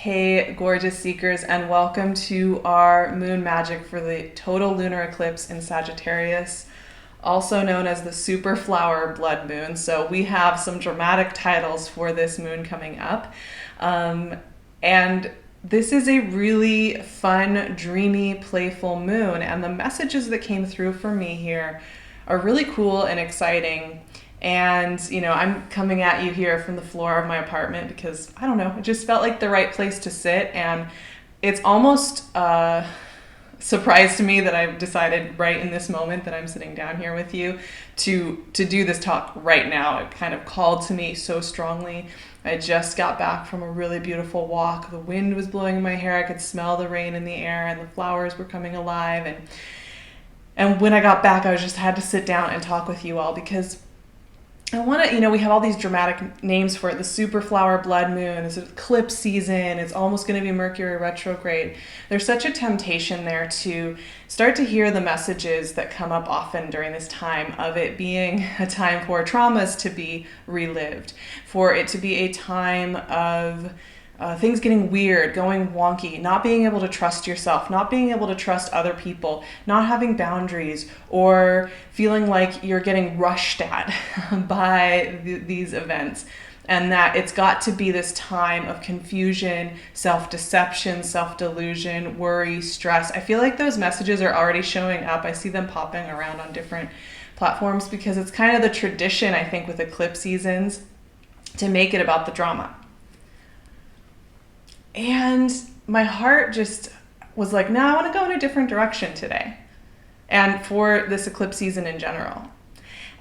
Hey, gorgeous seekers, and welcome to our moon magic for the total lunar eclipse in Sagittarius, also known as the super flower blood moon. So we have some dramatic titles for this moon coming up. And this is a really fun, dreamy, playful moon. And the messages that came through for me here are really cool and exciting. And, I'm coming at you here from the floor of my apartment because, I don't know, it just felt like the right place to sit. And it's almost a surprise to me that I've decided right in this moment that I'm sitting down here with you to do this talk right now. It kind of called to me so strongly. I just got back from a really beautiful walk. The wind was blowing in my hair. I could smell the rain in the air and the flowers were coming alive. And when I got back, I just had to sit down and talk with you all because I want to, we have all these dramatic names for it. The super flower blood moon, it's eclipse season, it's almost going to be Mercury retrograde. There's such a temptation there to start to hear the messages that come up often during this time of it being a time for traumas to be relived, for it to be a time of things getting weird, going wonky, not being able to trust yourself, not being able to trust other people, not having boundaries, or feeling like you're getting rushed at by these events. And that it's got to be this time of confusion, self-deception, self-delusion, worry, stress. I feel like those messages are already showing up. I see them popping around on different platforms because it's kind of the tradition, I think, with eclipse seasons to make it about the drama. And my heart just was like, no, I want to go in a different direction today. And for this eclipse season in general.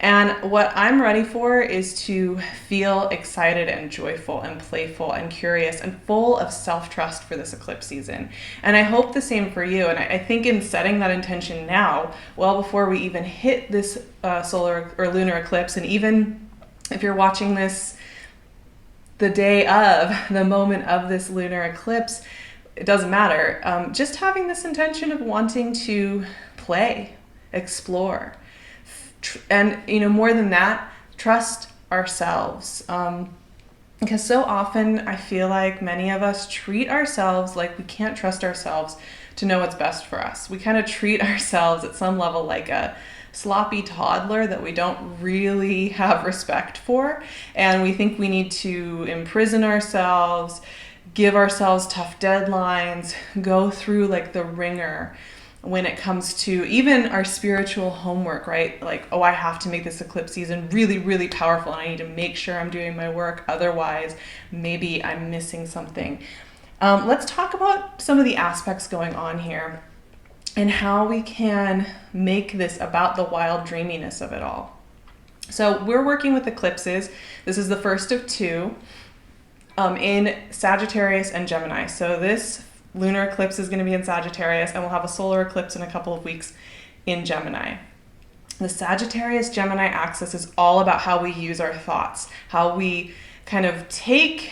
And what I'm ready for is to feel excited and joyful and playful and curious and full of self-trust for this eclipse season. And I hope the same for you. And I think in setting that intention now, well before we even hit this solar or lunar eclipse, and even if you're watching this the day of, the moment of this lunar eclipse, it doesn't matter. Just having this intention of wanting to play, explore, and more than that, trust ourselves. Because so often I feel like many of us treat ourselves like we can't trust ourselves to know what's best for us. We kind of treat ourselves at some level like a sloppy toddler that we don't really have respect for, and we think we need to imprison ourselves, give ourselves tough deadlines, go through like the ringer when it comes to even our spiritual homework, right? Like, oh, I have to make this eclipse season really, really powerful and I need to make sure I'm doing my work, otherwise maybe I'm missing something. Let's talk about some of the aspects going on here and how we can make this about the wild dreaminess of it all. So we're working with eclipses. This is the first of two in Sagittarius and Gemini. So this lunar eclipse is going to be in Sagittarius, and we'll have a solar eclipse in a couple of weeks in Gemini. The Sagittarius-Gemini axis is all about how we use our thoughts, how we kind of take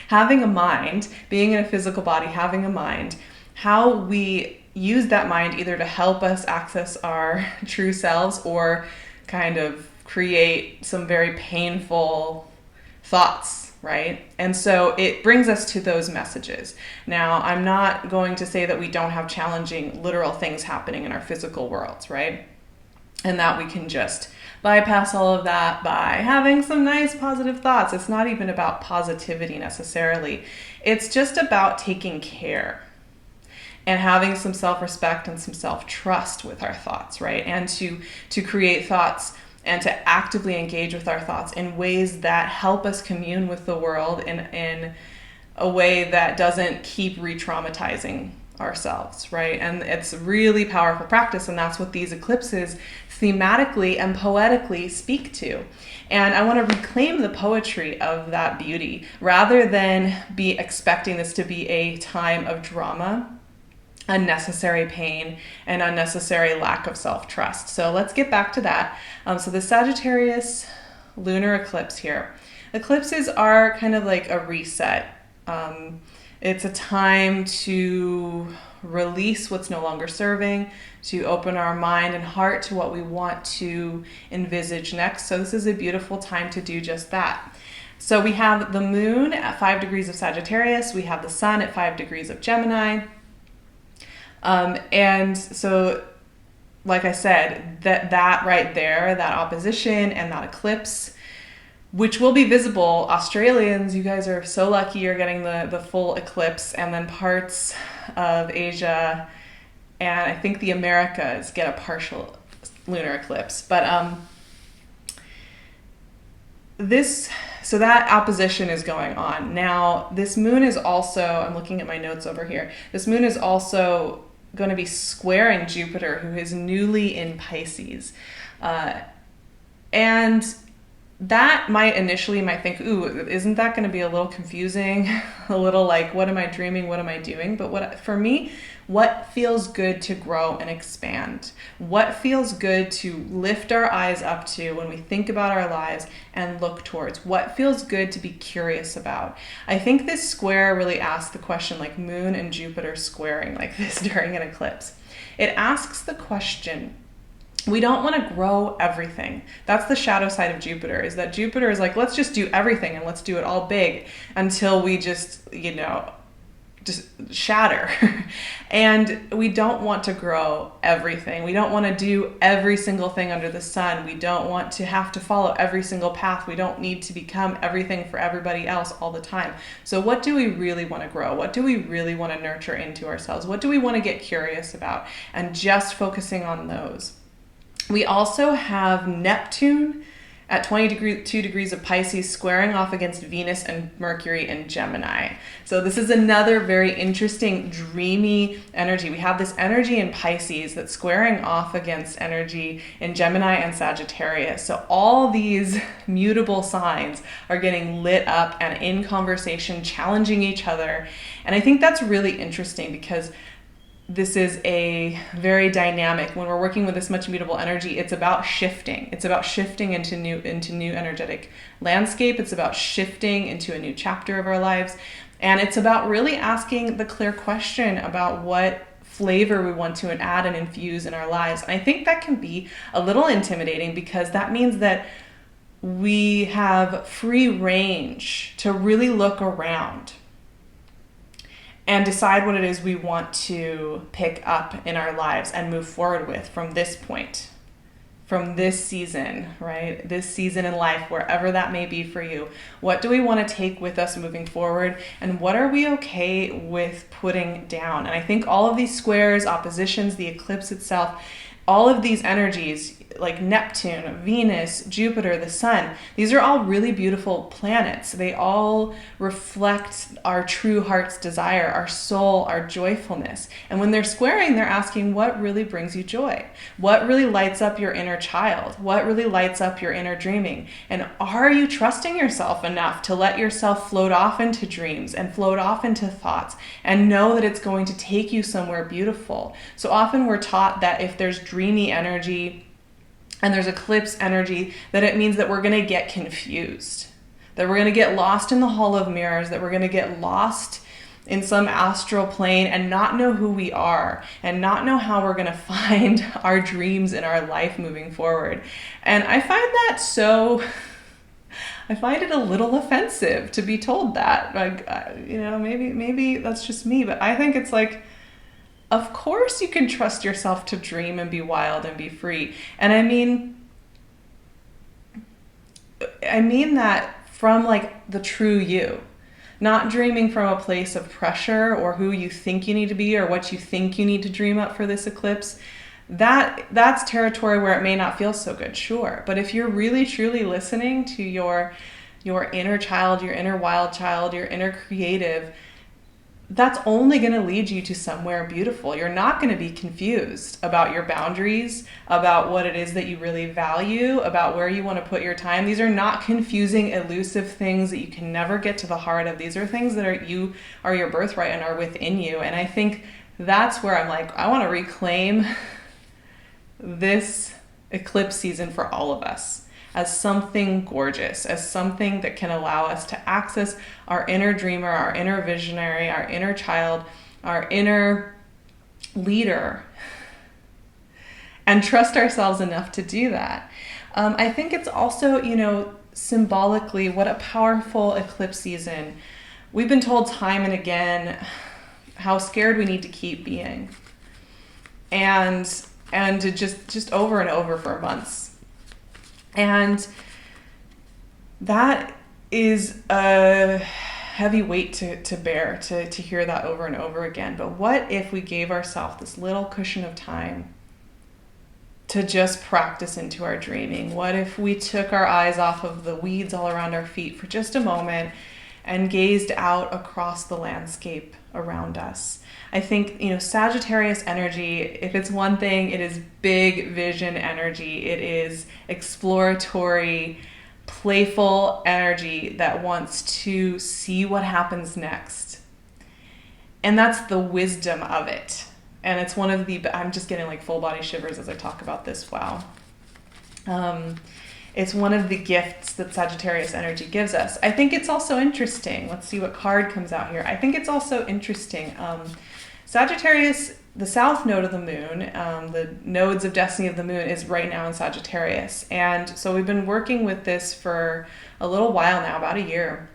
having a mind, being in a physical body, having a mind, how we use that mind either to help us access our true selves or kind of create some very painful thoughts, right? And so it brings us to those messages. Now, I'm not going to say that we don't have challenging literal things happening in our physical worlds, right? And that we can just bypass all of that by having some nice positive thoughts. It's not even about positivity necessarily. It's just about taking care and having some self-respect and some self-trust with our thoughts, right? And to create thoughts and to actively engage with our thoughts in ways that help us commune with the world in a way that doesn't keep re-traumatizing ourselves, right? And it's really powerful practice, and that's what these eclipses thematically and poetically speak to. And I want to reclaim the poetry of that beauty rather than be expecting this to be a time of drama, unnecessary pain, and unnecessary lack of self-trust. So let's get back to that. So the Sagittarius lunar eclipse here. Eclipses are kind of like a reset. It's a time to release what's no longer serving, to open our mind and heart to what we want to envisage next. So this is a beautiful time to do just that. So we have the moon at 5 degrees of Sagittarius. We have the sun at 5 degrees of Gemini. And so, like I said, that right there, that opposition and that eclipse, which will be visible. Australians, you guys are so lucky you're getting the full eclipse, and then parts of Asia and I think the Americas get a partial lunar eclipse. But so that opposition is going on. Now, this moon is also, I'm looking at my notes over here, this moon is also going to be squaring Jupiter, who is newly in Pisces. And that might think, ooh, isn't that going to be a little confusing? A little like, what am I dreaming? What am I doing? But for me, what feels good to grow and expand? What feels good to lift our eyes up to when we think about our lives and look towards? What feels good to be curious about? I think this square really asks the question, like moon and Jupiter squaring like this during an eclipse. It asks the question, we don't want to grow everything. That's the shadow side of Jupiter, is that Jupiter is like, let's just do everything and let's do it all big until we just shatter. And we don't want to grow everything. We don't want to do every single thing under the sun. We don't want to have to follow every single path. We don't need to become everything for everybody else all the time. So what do we really want to grow? What do we really want to nurture into ourselves? What do we want to get curious about? And just focusing on those. We also have Neptune at 22 degrees of Pisces squaring off against Venus and Mercury in Gemini. So this is another very interesting, dreamy energy. We have this energy in Pisces that's squaring off against energy in Gemini and Sagittarius. So all these mutable signs are getting lit up and in conversation, challenging each other. And I think that's really interesting because this is a very dynamic, when we're working with this much mutable energy, it's about shifting. It's about shifting into new energetic landscape. It's about shifting into a new chapter of our lives. And it's about really asking the clear question about what flavor we want to add and infuse in our lives. And I think that can be a little intimidating because that means that we have free range to really look around and decide what it is we want to pick up in our lives and move forward with from this point, from this season, right? This season in life, wherever that may be for you. What do we want to take with us moving forward? And what are we okay with putting down? And I think all of these squares, oppositions, the eclipse itself, all of these energies like Neptune, Venus, Jupiter, the sun, these are all really beautiful planets. They all reflect our true heart's desire, our soul, our joyfulness. And when they're squaring, they're asking, what really brings you joy? What really lights up your inner child? What really lights up your inner dreaming? And are you trusting yourself enough to let yourself float off into dreams and float off into thoughts and know that it's going to take you somewhere beautiful? So often we're taught that if there's dreamy energy and there's eclipse energy, that it means that we're going to get confused, that we're going to get lost in the hall of mirrors, that we're going to get lost in some astral plane and not know who we are and not know how we're going to find our dreams in our life moving forward. And I find it a little offensive to be told that. Like, maybe that's just me, but I think it's like, of course you can trust yourself to dream and be wild and be free. And I mean that from like the true you, not dreaming from a place of pressure or who you think you need to be or what you think you need to dream up for this eclipse. That's territory where it may not feel so good, sure. But if you're really truly listening to your inner child, your inner wild child, your inner creative, that's only going to lead you to somewhere beautiful. You're not going to be confused about your boundaries, about what it is that you really value, about where you want to put your time. These are not confusing, elusive things that you can never get to the heart of. These are things that are your birthright and are within you. And I think that's where I'm like, I want to reclaim this eclipse season for all of us as something gorgeous, as something that can allow us to access our inner dreamer, our inner visionary, our inner child, our inner leader, and trust ourselves enough to do that. I think it's also, symbolically, what a powerful eclipse season. We've been told time and again how scared we need to keep being. And to just over and over for months. And that is a heavy weight to bear, to hear that over and over again. But what if we gave ourselves this little cushion of time to just practice into our dreaming? What if we took our eyes off of the weeds all around our feet for just a moment and gazed out across the landscape around us? I think, Sagittarius energy, if it's one thing, it is big vision energy. It is exploratory, playful energy that wants to see what happens next. And that's the wisdom of it. And it's one of I'm just getting like full body shivers as I talk about this. Wow. It's one of the gifts that Sagittarius energy gives us. I think it's also interesting. Let's see what card comes out here. I think it's also interesting. Sagittarius, the south node of the moon, the nodes of destiny of the moon is right now in Sagittarius. And so we've been working with this for a little while now, about a year.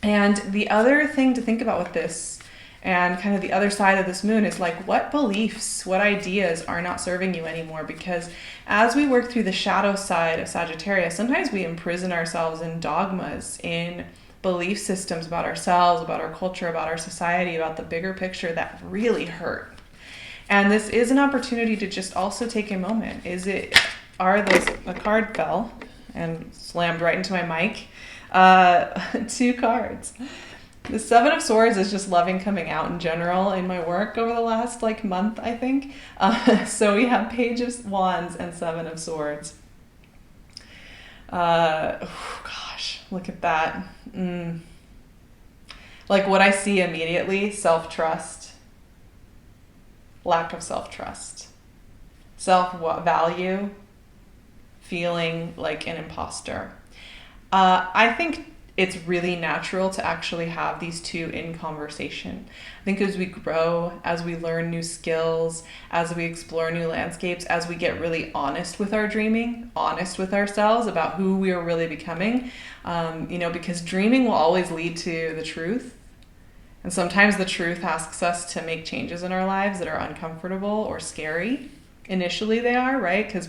And the other thing to think about with this, and kind of the other side of this moon, is like, what beliefs, what ideas are not serving you anymore? Because as we work through the shadow side of Sagittarius, sometimes we imprison ourselves in dogmas, in belief systems about ourselves, about our culture, about our society, about the bigger picture that really hurt. And this is an opportunity to just also take a moment. A card fell and slammed right into my mic. 2 cards. The Seven of Swords is just loving coming out in general in my work over the last month, I think. So we have Page of Wands and Seven of Swords. Gosh, look at that. Like what I see immediately, self-trust, lack of self-trust, self-value, feeling like an imposter. I think it's really natural to actually have these two in conversation. I think as we grow, as we learn new skills, as we explore new landscapes, as we get really honest with our dreaming, honest with ourselves about who we are really becoming, because dreaming will always lead to the truth. And sometimes the truth asks us to make changes in our lives that are uncomfortable or scary. Initially they are, right? Because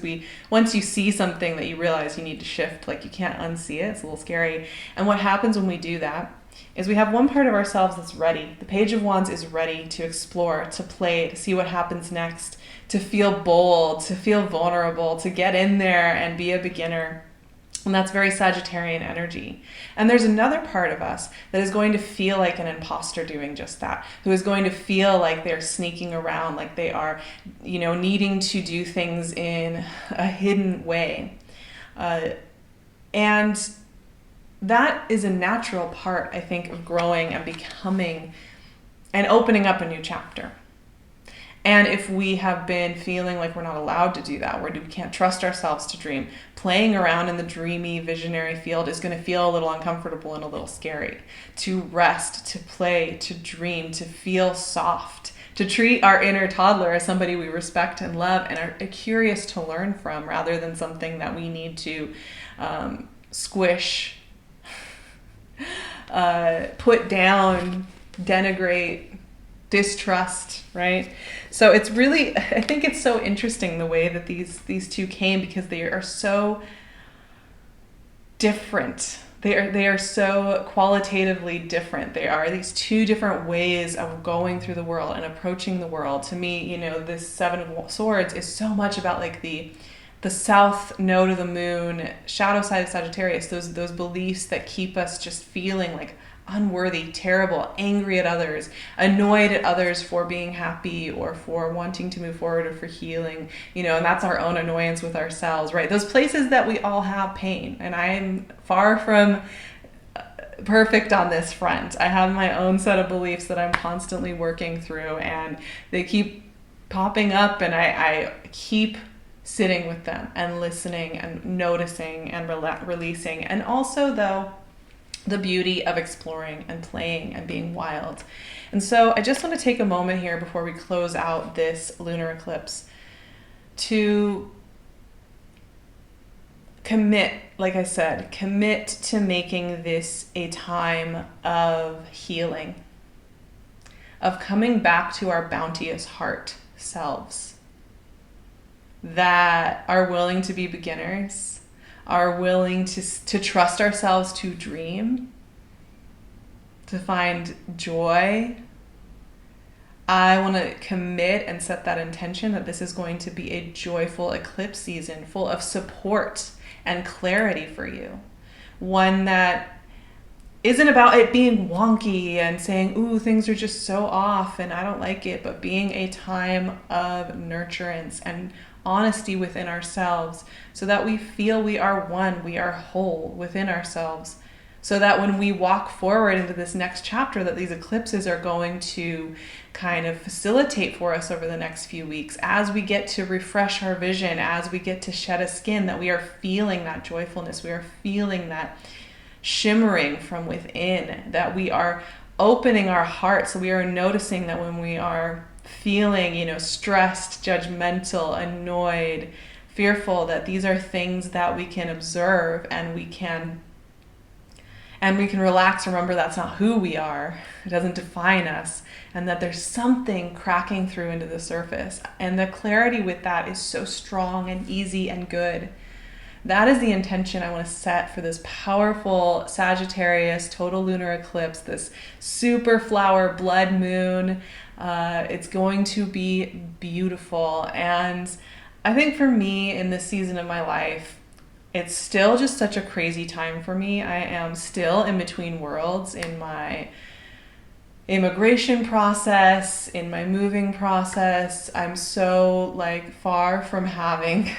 once you see something that you realize you need to shift, you can't unsee it. It's a little scary. And what happens when we do that is we have one part of ourselves that's ready. The Page of Wands is ready to explore, to play, to see what happens next, to feel bold, to feel vulnerable, to get in there and be a beginner. And that's very Sagittarian energy. And there's another part of us that is going to feel like an imposter doing just that, who is going to feel like they're sneaking around, like they are, needing to do things in a hidden way. And that is a natural part, I think, of growing and becoming and opening up a new chapter. And if we have been feeling like we're not allowed to do that, where we can't trust ourselves to dream, playing around in the dreamy, visionary field is going to feel a little uncomfortable and a little scary. To rest, to play, to dream, to feel soft, to treat our inner toddler as somebody we respect and love and are curious to learn from, rather than something that we need to squish, put down, denigrate, distrust, right? So it's really, I think it's so interesting the way that these two came, because they are so different. They are so qualitatively different. They are these two different ways of going through the world and approaching the world. To me, this Seven of Swords is so much about the south node of the moon, shadow side of Sagittarius, those beliefs that keep us just feeling like unworthy, terrible, angry at others, annoyed at others for being happy or for wanting to move forward or for healing, and that's our own annoyance with ourselves, right? Those places that we all have pain. And I'm far from perfect on this front. I have my own set of beliefs that I'm constantly working through, and they keep popping up, and I keep sitting with them and listening and noticing and releasing. And also, though, the beauty of exploring and playing and being wild. And so I just want to take a moment here before we close out this lunar eclipse to commit, like I said, commit to making this a time of healing, of coming back to our bounteous heart selves that are willing to be beginners, are willing to trust ourselves to dream, to find joy. I want to commit and set that intention that this is going to be a joyful eclipse season full of support and clarity for you. One that isn't about it being wonky and saying, ooh, things are just so off and I don't like it, but being a time of nurturance and honesty within ourselves so that we feel we are one, we are whole within ourselves. So that when we walk forward into this next chapter that these eclipses are going to kind of facilitate for us over the next few weeks, as we get to refresh our vision, as we get to shed a skin, that we are feeling that joyfulness, we are feeling that shimmering from within, that we are opening our hearts. So we are noticing that when we are feeling, stressed, judgmental, annoyed, fearful, that these are things that we can observe and we can relax. Remember, that's not who we are. It doesn't define us. And that there's something cracking through into the surface. And the clarity with that is so strong and easy and good. That is the intention I want to set for this powerful Sagittarius total lunar eclipse, this super flower blood moon. It's going to be beautiful. And I think for me in this season of my life, it's still just such a crazy time for me. I am still in between worlds in my immigration process, in my moving process. I'm so far from having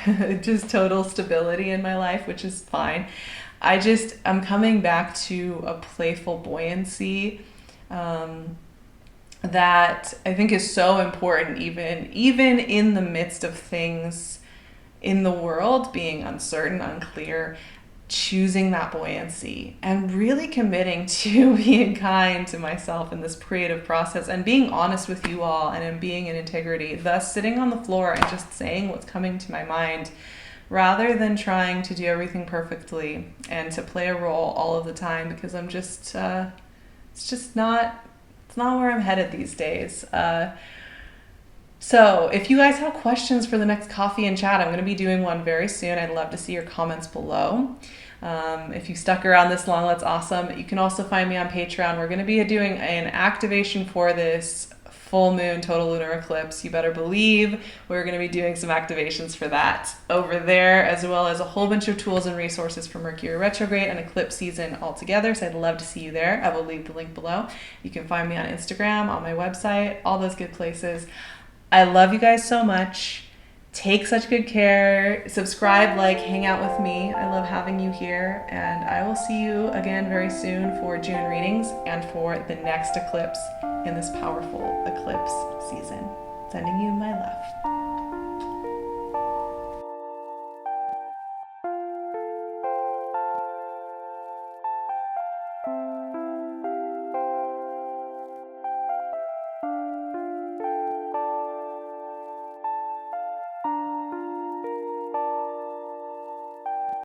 just total stability in my life, which is fine. I'm coming back to a playful buoyancy that I think is so important, even in the midst of things in the world being uncertain, unclear, choosing that buoyancy and really committing to being kind to myself in this creative process and being honest with you all and in being in integrity, thus sitting on the floor and just saying what's coming to my mind rather than trying to do everything perfectly and to play a role all of the time, because I'm just, it's not where I'm headed these days. So if you guys have questions for the next coffee and chat, I'm going to be doing one very soon. I'd love to see your comments below. If you stuck around this long, that's awesome. You can also find me on Patreon. We're going to be doing an activation for this full moon total lunar eclipse. You better believe we're going to be doing some activations for that over there, as well as a whole bunch of tools and resources for Mercury retrograde and eclipse season altogether. So I'd love to see you there. I will leave the link below. You can find me on Instagram, on my website, all those good places. I love you guys so much. Take such good care. Subscribe, hang out with me. I love having you here. And I will see you again very soon for June readings and for the next eclipse in this powerful eclipse season. Sending you my love.